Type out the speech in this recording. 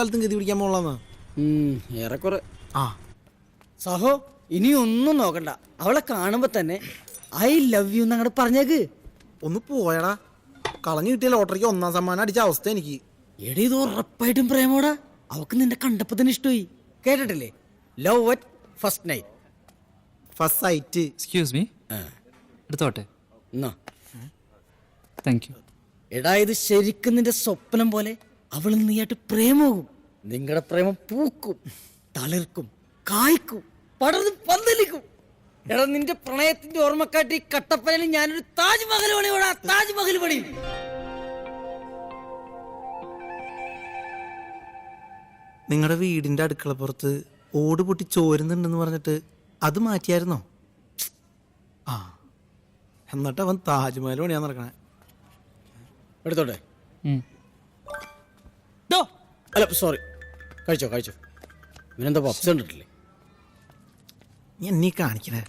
കാലത്തും ഗതി പിടിക്കാൻ പോളാന്ന് ഏറെക്കുറെ. ആ സഹോ ഇനിയൊന്നും നോക്കണ്ട, അവളെ കാണുമ്പോ തന്നെ ഐ ലവ് യു എന്നങ്ങോട്ട് പറഞ്ഞേക്ക്. ഒന്ന് പോയടാ, കളഞ്ഞു കിട്ടിയ ലോട്ടറിക്ക് 1ാം സമ്മാനം അടിച്ച അവസ്ഥ എനിക്ക്. എടീ ഇത് ഉറപ്പായിട്ടും പ്രേമോടാ. അവക്ക് നിന്റെ കണ്ടപ്പോ തന്നെ ഇഷ്ടമായി. കേട്ടിട്ടില്ലേ, love at first night. First sight. Excuse me, എടുത്തോട്ടെ. എന്നാ താങ്ക് യു. എടാ ഇത് ശരിക്കും നിന്റെ സ്വപ്നം പോലെ അവൾ നീയായിട്ട് പ്രേമവും. നിങ്ങളുടെ പ്രേമം പൂക്കും, തളിർക്കും, കായ്ക്കും, പടർന്ന് പന്തലിക്കും. എടാ നിന്റെ പ്രണയത്തിന്റെ ഓർമ്മക്കാട്ടി കട്ടപ്പനയിൽ ഞാനൊരു താജ്മഹൽ പണിയോടാ, താജ്മഹൽ പണിയും. നിങ്ങളുടെ വീടിന്റെ അടുക്കളപ്പുറത്ത് ഓട് പൊട്ടി ചോരുന്നുണ്ടെന്ന് പറഞ്ഞിട്ട് അത് മാറ്റിയായിരുന്നോ? ആ, എന്നിട്ട് അവൻ താജ്മഹൽ പണിയാൻ നടക്കണേ. എടുത്തോട്ടെ. അല്ല സോറി, കഴിച്ചോ കഴിച്ചോ. ഇവനെന്താ പപ്സ് കണ്ടിട്ടില്ലേ? നീ കാണിക്കണേ.